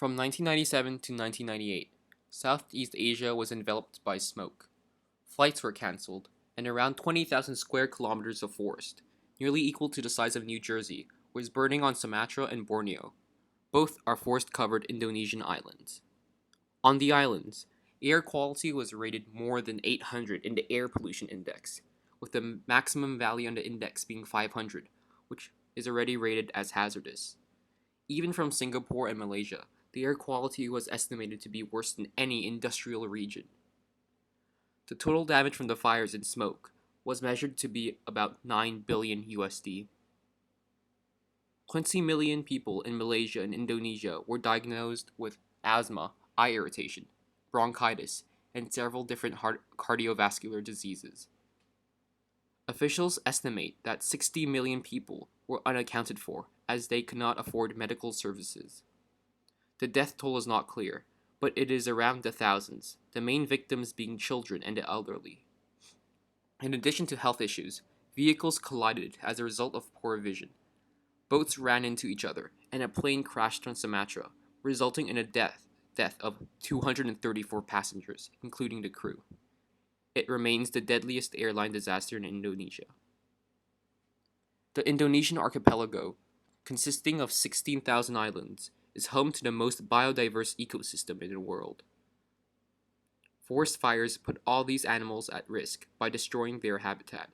From 1997 to 1998, Southeast Asia was enveloped by smoke. Flights were cancelled, and around 20,000 square kilometers of forest, nearly equal to the size of New Jersey, was burning on Sumatra and Borneo. Both are forest-covered Indonesian islands. On the islands, air quality was rated more than 800 in the Air Pollution Index, with the maximum value on the index being 500, which is already rated as hazardous. Even from Singapore and Malaysia, the air quality was estimated to be worse than any industrial region. The total damage from the fires and smoke was measured to be about 9 billion USD. 20 million people in Malaysia and Indonesia were diagnosed with asthma, eye irritation, bronchitis, and several different cardiovascular diseases. Officials estimate that 60 million people were unaccounted for as they could not afford medical services. The death toll is not clear, but it is around the thousands, the main victims being children and the elderly. In addition to health issues, vehicles collided as a result of poor vision. Boats ran into each other, and a plane crashed on Sumatra, resulting in a death of 234 passengers, including the crew. It remains the deadliest airline disaster in Indonesia. The Indonesian archipelago, consisting of 16,000 islands, is home to the most biodiverse ecosystem in the world. Forest fires put all these animals at risk by destroying their habitat.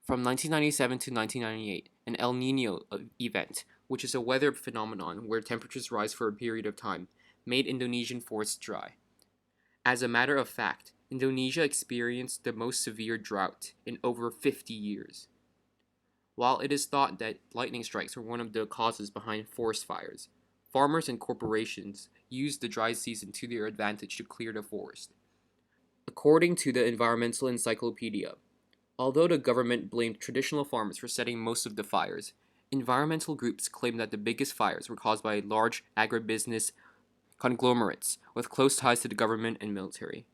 From 1997 to 1998, an El Niño event, which is a weather phenomenon where temperatures rise for a period of time, made Indonesian forests dry. As a matter of fact, Indonesia experienced the most severe drought in over 50 years. While it is thought that lightning strikes were one of the causes behind forest fires, farmers and corporations used the dry season to their advantage to clear the forest. According to the Environmental Encyclopedia, although the government blamed traditional farmers for setting most of the fires, environmental groups claim that the biggest fires were caused by large agribusiness conglomerates with close ties to the government and military.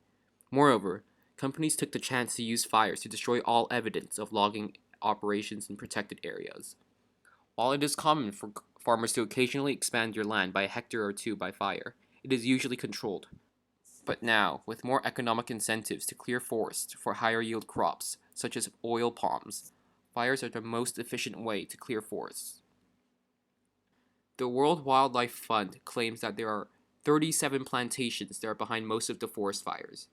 Moreover, companies took the chance to use fires to destroy all evidence of logging operations in protected areas. While it is common for farmers to occasionally expand their land by a hectare or two by fire, it is usually controlled. But now, with more economic incentives to clear forests for higher yield crops, such as oil palms, fires are the most efficient way to clear forests. The World Wildlife Fund claims that there are 37 plantations that are behind most of the forest fires.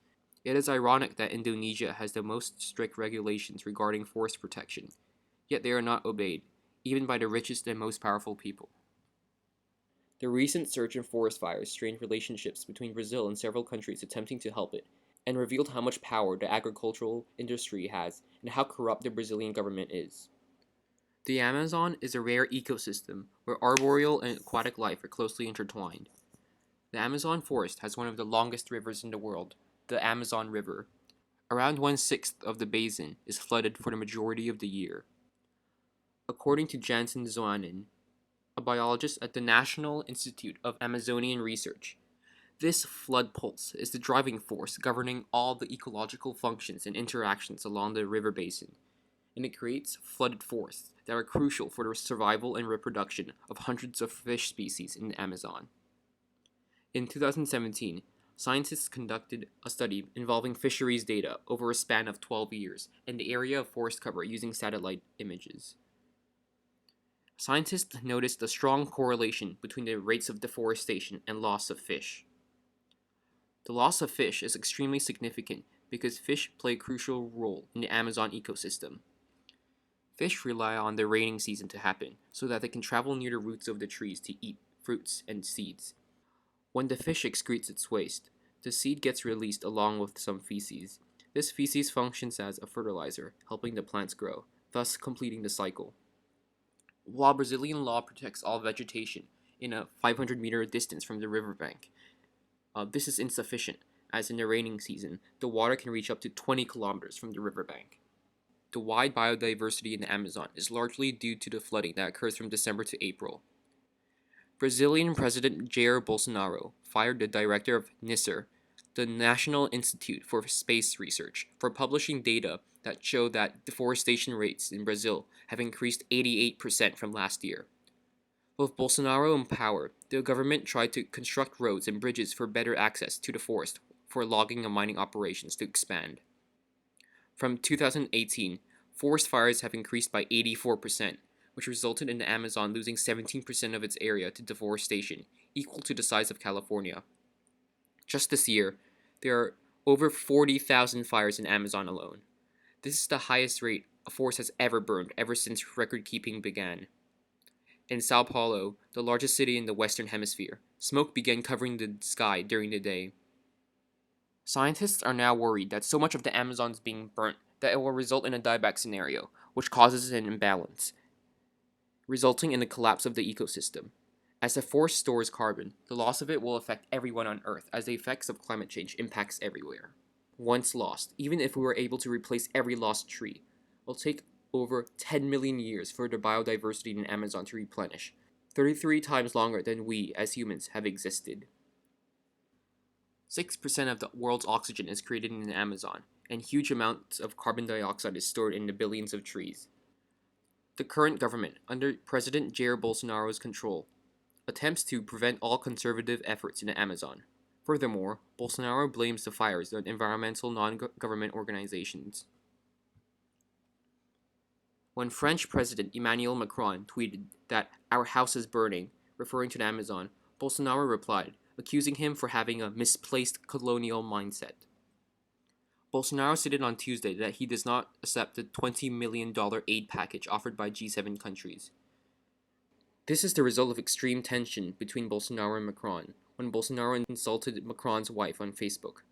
It is ironic that Indonesia has the most strict regulations regarding forest protection, yet they are not obeyed, even by the richest and most powerful people. The recent surge in forest fires strained relationships between Brazil and several countries attempting to help it, and revealed how much power the agricultural industry has and how corrupt the Brazilian government is. The Amazon is a rare ecosystem where arboreal and aquatic life are closely intertwined. The Amazon forest has one of the longest rivers in the world, the Amazon River. Around 1/6 of the basin is flooded for the majority of the year. According to Jansen Zoanen, a biologist at the National Institute of Amazonian Research, this flood pulse is the driving force governing all the ecological functions and interactions along the river basin, and it creates flooded forests that are crucial for the survival and reproduction of hundreds of fish species in the Amazon. In 2017, scientists conducted a study involving fisheries data over a span of 12 years and the area of forest cover using satellite images. Scientists noticed a strong correlation between the rates of deforestation and loss of fish. The loss of fish is extremely significant because fish play a crucial role in the Amazon ecosystem. Fish rely on the raining season to happen so that they can travel near the roots of the trees to eat fruits and seeds. When the fish excretes its waste, the seed gets released along with some feces. This feces functions as a fertilizer, helping the plants grow, thus completing the cycle. While Brazilian law protects all vegetation in a 500-meter distance from the riverbank, this is insufficient, as in the raining season, the water can reach up to 20 kilometers from the riverbank. The wide biodiversity in the Amazon is largely due to the flooding that occurs from December to April. Brazilian President Jair Bolsonaro fired the director of NISR, the National Institute for Space Research, for publishing data that show that deforestation rates in Brazil have increased 88% from last year. With Bolsonaro in power, the government tried to construct roads and bridges for better access to the forest for logging and mining operations to expand. From 2018, forest fires have increased by 84%, which resulted in the Amazon losing 17% of its area to deforestation, equal to the size of California. Just this year, there are over 40,000 fires in Amazon alone. This is the highest rate a forest has ever burned ever since record keeping began. In Sao Paulo, the largest city in the Western Hemisphere, smoke began covering the sky during the day. Scientists are now worried that so much of the Amazon is being burnt that it will result in a dieback scenario, which causes an imbalance, resulting in the collapse of the ecosystem. As the forest stores carbon, the loss of it will affect everyone on Earth as the effects of climate change impacts everywhere. Once lost, even if we were able to replace every lost tree, it will take over 10 million years for the biodiversity in Amazon to replenish, 33 times longer than we as humans have existed. 6% of the world's oxygen is created in the Amazon, and huge amounts of carbon dioxide is stored in the billions of trees. The current government, under President Jair Bolsonaro's control, attempts to prevent all conservative efforts in the Amazon. Furthermore, Bolsonaro blames the fires on environmental non-government organizations. When French President Emmanuel Macron tweeted that "our house is burning," referring to the Amazon, Bolsonaro replied, accusing him for having a misplaced colonial mindset. Bolsonaro stated on Tuesday that he does not accept the $20 million aid package offered by G7 countries. This is the result of extreme tension between Bolsonaro and Macron, when Bolsonaro insulted Macron's wife on Facebook.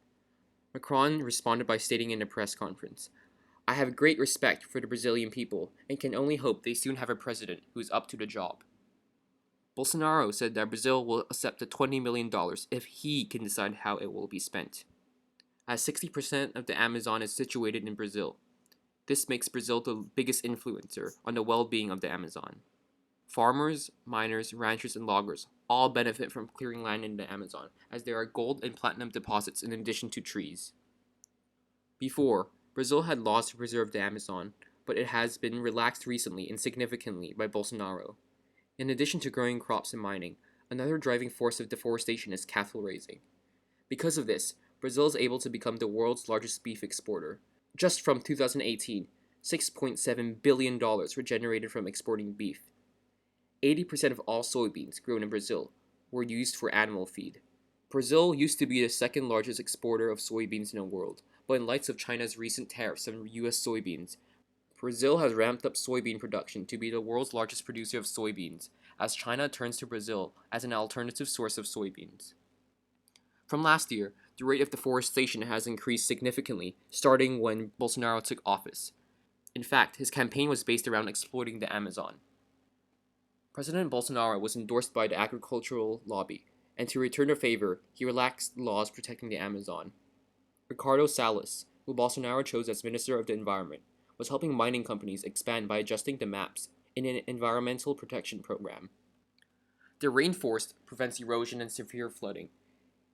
Macron responded by stating in a press conference, "I have great respect for the Brazilian people and can only hope they soon have a president who is up to the job." Bolsonaro said that Brazil will accept the $20 million if he can decide how it will be spent. As 60% of the Amazon is situated in Brazil, this makes Brazil the biggest influencer on the well-being of the Amazon. Farmers, miners, ranchers, and loggers all benefit from clearing land in the Amazon, as there are gold and platinum deposits in addition to trees. Before, Brazil had laws to preserve the Amazon, but it has been relaxed recently and significantly by Bolsonaro. In addition to growing crops and mining, another driving force of deforestation is cattle raising. Because of this, Brazil is able to become the world's largest beef exporter. Just from 2018, $6.7 billion were generated from exporting beef. 80% of all soybeans grown in Brazil were used for animal feed. Brazil used to be the second largest exporter of soybeans in the world, but in light of China's recent tariffs on U.S. soybeans, Brazil has ramped up soybean production to be the world's largest producer of soybeans, as China turns to Brazil as an alternative source of soybeans. From last year, the rate of deforestation has increased significantly, starting when Bolsonaro took office. In fact, his campaign was based around exploiting the Amazon. President Bolsonaro was endorsed by the agricultural lobby, and to return the favor, he relaxed laws protecting the Amazon. Ricardo Salles, who Bolsonaro chose as Minister of the Environment, was helping mining companies expand by adjusting the maps in an environmental protection program. The rainforest prevents erosion and severe flooding,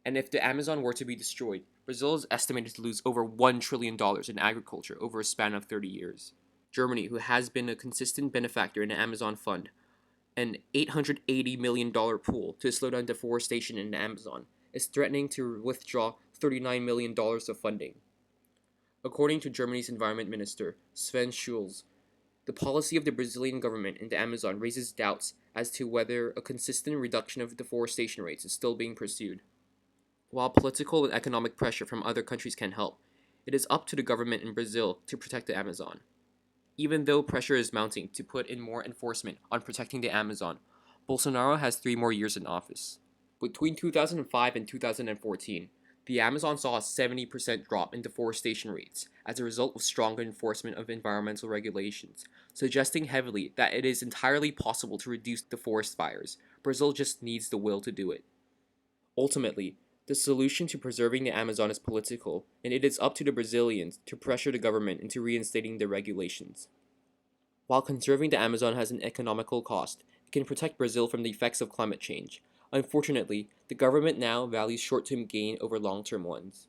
and if the Amazon were to be destroyed, Brazil is estimated to lose over $1 trillion in agriculture over a span of 30 years. Germany, who has been a consistent benefactor in the Amazon Fund, an $880 million pool to slow down deforestation in the Amazon, is threatening to withdraw $39 million of funding. According to Germany's Environment Minister, Sven Schulz, the policy of the Brazilian government in the Amazon raises doubts as to whether a consistent reduction of deforestation rates is still being pursued. While political and economic pressure from other countries can help, it is up to the government in Brazil to protect the Amazon. Even though pressure is mounting to put in more enforcement on protecting the Amazon, Bolsonaro has 3 more years in office. Between 2005 and 2014, the Amazon saw a 70% drop in deforestation rates as a result of stronger enforcement of environmental regulations, suggesting heavily that it is entirely possible to reduce the forest fires. Brazil just needs the will to do it. Ultimately, the solution to preserving the Amazon is political, and it is up to the Brazilians to pressure the government into reinstating the regulations. While conserving the Amazon has an economical cost, it can protect Brazil from the effects of climate change. Unfortunately, the government now values short-term gain over long-term ones.